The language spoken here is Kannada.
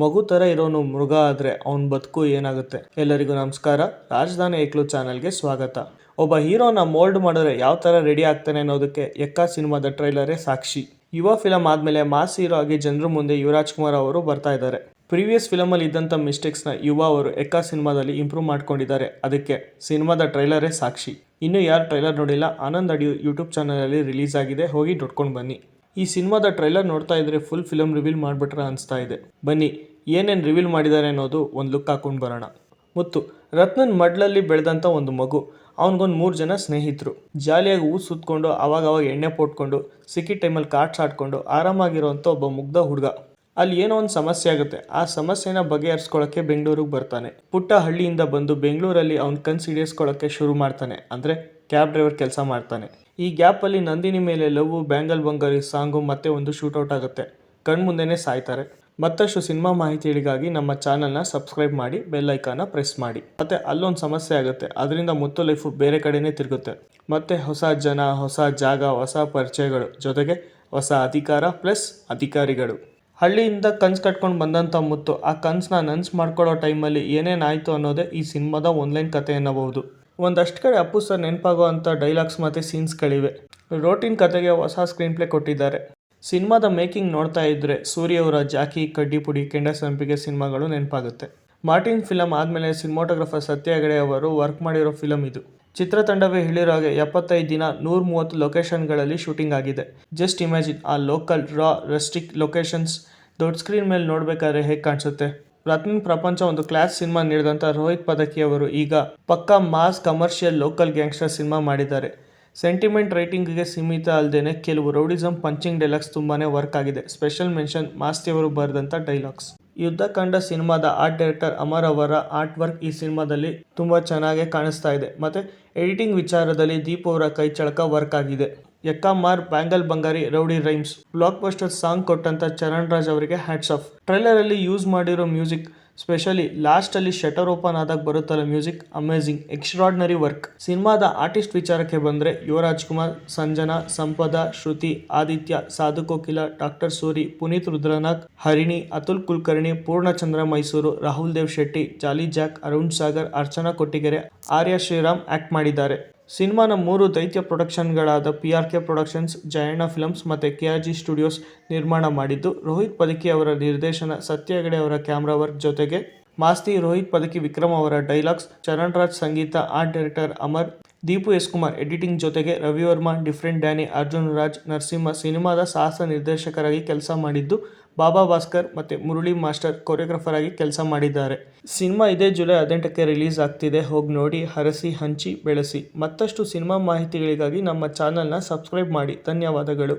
ಮಗು ಥರ ಇರೋನು ಮೃಗ ಆದರೆ ಅವನ ಬದುಕು ಏನಾಗುತ್ತೆ. ಎಲ್ಲರಿಗೂ ನಮಸ್ಕಾರ. ರಾಜಧಾನಿ ಏಕ್ಲು ಚಾನಲ್ಗೆ ಸ್ವಾಗತ. ಒಬ್ಬ ಹೀರೋನ ಮೋಲ್ಡ್ ಮಾಡಿದ್ರೆ ಯಾವ ಥರ ರೆಡಿ ಆಗ್ತಾನೆ ಅನ್ನೋದಕ್ಕೆ ಎಕ್ಕಾ ಸಿನಿಮಾದ ಟ್ರೈಲರೇ ಸಾಕ್ಷಿ. ಯುವ ಫಿಲಮ್ ಆದಮೇಲೆ ಮಾಸ್ ಹೀರೋ ಆಗಿ ಜನರ ಮುಂದೆ ಯುವರಾಜ್ ಕುಮಾರ್ ಅವರು ಬರ್ತಾ ಇದ್ದಾರೆ. ಪ್ರೀವಿಯಸ್ ಫಿಲಮಲ್ಲಿ ಇದ್ದಂಥ ಮಿಸ್ಟೇಕ್ಸ್ನ ಯುವ ಅವರು ಎಕ್ಕಾ ಸಿನಿಮಾದಲ್ಲಿ ಇಂಪ್ರೂವ್ ಮಾಡ್ಕೊಂಡಿದ್ದಾರೆ. ಅದಕ್ಕೆ ಸಿನಿಮಾದ ಟ್ರೈಲರೇ ಸಾಕ್ಷಿ. ಇನ್ನೂ ಯಾರು ಟ್ರೈಲರ್ ನೋಡಿಲ್ಲ, ಆನಂದ್ ಆಡಿಯೋ ಯೂಟ್ಯೂಬ್ ಚಾನಲಲ್ಲಿ ರಿಲೀಸ್ ಆಗಿದೆ, ಹೋಗಿ ನೋಡ್ಕೊಂಡು ಬನ್ನಿ. ಈ ಸಿನಿಮಾದ ಟ್ರೈಲರ್ ನೋಡ್ತಾ ಇದ್ರೆ ಫುಲ್ ಫಿಲಮ್ ರಿವೀಲ್ ಮಾಡಿಬಿಟ್ರೆ ಅನಿಸ್ತಾ ಇದೆ. ಬನ್ನಿ ಏನೇನು ರಿವೀಲ್ ಮಾಡಿದ್ದಾರೆ ಅನ್ನೋದು ಒಂದು ಲುಕ್ ಹಾಕೊಂಡು ಬರೋಣ. ಮುತ್ತು ರತ್ನನ್ ಮಡ್ಲಲ್ಲಿ ಬೆಳೆದಂಥ ಒಂದು ಮಗು. ಅವನಿಗೊಂದು 3 ಜನ ಸ್ನೇಹಿತರು. ಜಾಲಿಯಾಗಿ ಊರು ಸುತ್ಕೊಂಡು ಅವಾಗ ಎಣ್ಣೆ ಪೋಟ್ಕೊಂಡು ಸಿಕ್ಕಿದ ಟೈಮಲ್ಲಿ ಕಾರ್ಡ್ಸ್ ಆಡ್ಕೊಂಡು ಆರಾಮಾಗಿರೋಂಥ ಒಬ್ಬ ಮುಗ್ಧ ಹುಡುಗ. ಅಲ್ಲಿ ಏನೋ ಒಂದು ಸಮಸ್ಯೆ ಆಗುತ್ತೆ. ಆ ಸಮಸ್ಯೆನ ಬಗೆಹರಿಸ್ಕೊಳ್ಳೋಕ್ಕೆ ಬೆಂಗಳೂರಿಗೆ ಬರ್ತಾನೆ. ಪುಟ್ಟ ಹಳ್ಳಿಯಿಂದ ಬಂದು ಬೆಂಗಳೂರಲ್ಲಿ ಅವ್ನ ಕನಸು ಈಡೇರಿಸ್ಕೊಳ್ಳೋಕ್ಕೆ ಶುರು ಮಾಡ್ತಾನೆ. ಅಂದರೆ ಕ್ಯಾಬ್ ಡ್ರೈವರ್ ಕೆಲಸ ಮಾಡ್ತಾನೆ. ಈ ಗ್ಯಾಪಲ್ಲಿ ನಂದಿನಿ ಮೇಲೆ ಲವ್, ಬ್ಯಾಂಗಲ್ ಬಂಗಾರಿ ಸಾಂಗು ಮತ್ತೆ ಒಂದು ಶೂಟೌಟ್ ಆಗುತ್ತೆ. ಕಣ್ಮುಂದೆನೇ ಸಾಯ್ತಾರೆ. ಮತ್ತಷ್ಟು ಸಿನಿಮಾ ಮಾಹಿತಿಗಳಿಗಾಗಿ ನಮ್ಮ ಚಾನಲ್ನ ಸಬ್ಸ್ಕ್ರೈಬ್ ಮಾಡಿ, ಬೆಲ್ ಐಕಾನ್ನ ಪ್ರೆಸ್ ಮಾಡಿ. ಮತ್ತೆ ಅಲ್ಲೊಂದು ಸಮಸ್ಯೆ ಆಗುತ್ತೆ. ಅದರಿಂದ ಮುತ್ತು ಲೈಫು ಬೇರೆ ಕಡೆನೇ ತಿರುಗುತ್ತೆ. ಮತ್ತೆ ಹೊಸ ಜನ, ಹೊಸ ಜಾಗ, ಹೊಸ ಪರಿಚಯಗಳು, ಜೊತೆಗೆ ಹೊಸ ಅಧಿಕಾರ ಪ್ಲಸ್ ಅಧಿಕಾರಿಗಳು. ಹಳ್ಳಿಯಿಂದ ಕನ್ಸು ಕಟ್ಕೊಂಡು ಬಂದಂಥ ಮುತ್ತು ಆ ಕನಸನ್ನ ನನ್ಸು ಮಾಡ್ಕೊಳ್ಳೋ ಟೈಮಲ್ಲಿ ಏನೇನಾಯಿತು ಅನ್ನೋದೇ ಈ ಸಿನಿಮಾದ ಒನ್ಲೈನ್ ಕತೆ ಎನ್ನಬಹುದು. ಒಂದಷ್ಟು ಕಡೆ ಅಪ್ಪು ಸರ್ ನೆನಪಾಗೋ ಅಂಥ ಡೈಲಾಗ್ಸ್ ಮತ್ತು ಸೀನ್ಸ್ಗಳಿವೆ. ರೋಟಿನ್ ಕತೆಗೆ ಹೊಸ ಸ್ಕ್ರೀನ್ ಪ್ಲೇ ಕೊಟ್ಟಿದ್ದಾರೆ. ಸಿನಿಮಾದ ಮೇಕಿಂಗ್ ನೋಡ್ತಾ ಇದ್ದರೆ ಸೂರ್ಯವರ ಜಾಕಿ, ಕಡ್ಡಿಪುಡಿ, ಕೆಂಡ ಸಂಪಿಗೆ ಸಿನಿಮಾಗಳು ನೆನಪಾಗುತ್ತೆ. ಮಾರ್ಟಿನ್ ಫಿಲಮ್ ಆದಮೇಲೆ ಸಿನಿಮಾಟೋಗ್ರಫರ್ ಸತ್ಯ ಹೆಗಡೆ ಅವರು ವರ್ಕ್ ಮಾಡಿರೋ ಫಿಲಮ್ ಇದು. ಚಿತ್ರತಂಡವೇ ಹೇಳಿರೋ ಹಾಗೆ 75 ದಿನ 130 ಲೊಕೇಶನ್ಗಳಲ್ಲಿ ಶೂಟಿಂಗ್ ಆಗಿದೆ. ಜಸ್ಟ್ ಇಮ್ಯಾಜಿನ್ ಆ ಲೋಕಲ್ ರಾ ರಸ್ಟಿಕ್ ಲೊಕೇಶನ್ಸ್ ದೊಡ್ಡ ಸ್ಕ್ರೀನ್ ಮೇಲೆ ನೋಡಬೇಕಾದ್ರೆ ಹೇಗೆ ಕಾಣಿಸುತ್ತೆ. ರತ್ನನ್ ಪ್ರಪಂಚ ಒಂದು ಕ್ಲಾಸ್ ಸಿನಿಮಾ ನೀಡಿದಂಥ ರೋಹಿತ್ ಪದಕಿ ಅವರು ಈಗ ಪಕ್ಕಾ mass commercial local gangster cinema ಮಾಡಿದ್ದಾರೆ. ಸೆಂಟಿಮೆಂಟ್ ರೈಟಿಂಗ್ಗೆ ಸೀಮಿತ ಅಲ್ಲದೆ ಕೆಲವು ರೌಡಿಸಮ್ ಪಂಚಿಂಗ್ ಡೈಲಾಗ್ಸ್ ತುಂಬಾ ವರ್ಕ್ ಆಗಿದೆ. ಸ್ಪೆಷಲ್ ಮೆನ್ಷನ್ ಮಾಸ್ತಿ ಅವರು ಬರೆದಂಥ ಡೈಲಾಗ್ಸ್. ಯುದ್ಧಕಾಂಡ ಸಿನಿಮಾದ ಆರ್ಟ್ ಡೈರೆಕ್ಟರ್ ಅಮರ್ ಅವರ ಆರ್ಟ್ ವರ್ಕ್ ಈ ಸಿನಿಮಾದಲ್ಲಿ ತುಂಬ ಚೆನ್ನಾಗೇ ಕಾಣಿಸ್ತಾ ಇದೆ. ಮತ್ತು ಎಡಿಟಿಂಗ್ ವಿಚಾರದಲ್ಲಿ ದೀಪ್ ಅವರ ಕೈ ಚಳಕ ವರ್ಕ್ ಆಗಿದೆ. ಎಕ್ಕಾ Maar, bangle Bangari, rowdy rhymes, blockbuster song ಕೊಟ್ಟಂಥ ಚರಣ್ ರಾಜ್ ಅವರಿಗೆ ಹ್ಯಾಟ್ಸ್ ಆಫ್. ಟ್ರೈಲರಲ್ಲಿ ಯೂಸ್ ಮಾಡಿರೋ ಮ್ಯೂಸಿಕ್, ಸ್ಪೆಷಲಿ ಲಾಸ್ಟಲ್ಲಿ ಶಟರ್ ಓಪನ್ ಆದಾಗ ಬರುತ್ತಲ್ಲ ಮ್ಯೂಸಿಕ್, ಅಮೇಝಿಂಗ್, ಎಕ್ಸ್ಟ್ರಾರ್ಡಿನರಿ ವರ್ಕ್. ಸಿನಿಮಾದ ಆರ್ಟಿಸ್ಟ್ ವಿಚಾರಕ್ಕೆ ಬಂದರೆ Yuvaraj Kumar, Sanjana, Sampada, Shruti, Aditya, Sadhu Kokila, doctor Suri, Puneeth Rudranag, Harini, Atul Kulkarni, Poornachandra Mysore, Rahul Dev Shetty, Jolly Jack, Arun Sagar, Archana Kottigere, Arya Shriram act ಮಾಡಿದ್ದಾರೆ. ಸಿನಿಮಾನ 3 ದೈತ್ಯ ಪ್ರೊಡಕ್ಷನ್ಗಳಾದ PRK ಪ್ರೊಡಕ್ಷನ್ಸ್, ಜಯಣ್ಣ ಫಿಲಮ್ಸ್ ಮತ್ತು KRG ಸ್ಟುಡಿಯೋಸ್ ನಿರ್ಮಾಣ ಮಾಡಿದ್ದು. ರೋಹಿತ್ ಪದಕಿ ಅವರ ನಿರ್ದೇಶನ, ಸತ್ಯ ಹೆಗಡೆ ಅವರ ಕ್ಯಾಮ್ರಾ ವರ್ಕ್, ಜೊತೆಗೆ ಮಾಸ್ತಿ, ರೋಹಿತ್ ಪದಕಿ, ವಿಕ್ರಮ್ ಅವರ ಡೈಲಾಗ್ಸ್, ಚರಣ್ ರಾಜ್ ಸಂಗೀತ, art director Amar, Deepu S Kumar editing, ಜೊತೆಗೆ ರವಿವರ್ಮ, ಡಿಫ್ರೆಂಟ್ ಡ್ಯಾನಿ, ಅರ್ಜುನ್ ರಾಜ್, ನರಸಿಂಹ ಸಿನಿಮಾದ ಸಾಹಸ ನಿರ್ದೇಶಕರಾಗಿ ಕೆಲಸ ಮಾಡಿದ್ದು. ಬಾಬಾ ಭಾಸ್ಕರ್ ಮತ್ತು ಮುರಳಿ ಮಾಸ್ಟರ್ ಕೊರಿಯೋಗ್ರಾಫರ್ ಆಗಿ ಕೆಲಸ ಮಾಡಿದ್ದಾರೆ. ಸಿನಿಮಾ ಇದೇ ಜುಲೈ 18ಕ್ಕೆ ರಿಲೀಸ್ ಆಗ್ತಿದೆ. ಹೋಗಿ ನೋಡಿ, ಹರಸಿ, ಹಂಚಿ, ಬೆಳೆಸಿ. ಮತ್ತಷ್ಟು ಸಿನಿಮಾ ಮಾಹಿತಿಗಳಿಗಾಗಿ ನಮ್ಮ ಚಾನಲ್ನ ಸಬ್ಸ್ಕ್ರೈಬ್ ಮಾಡಿ. ಧನ್ಯವಾದಗಳು.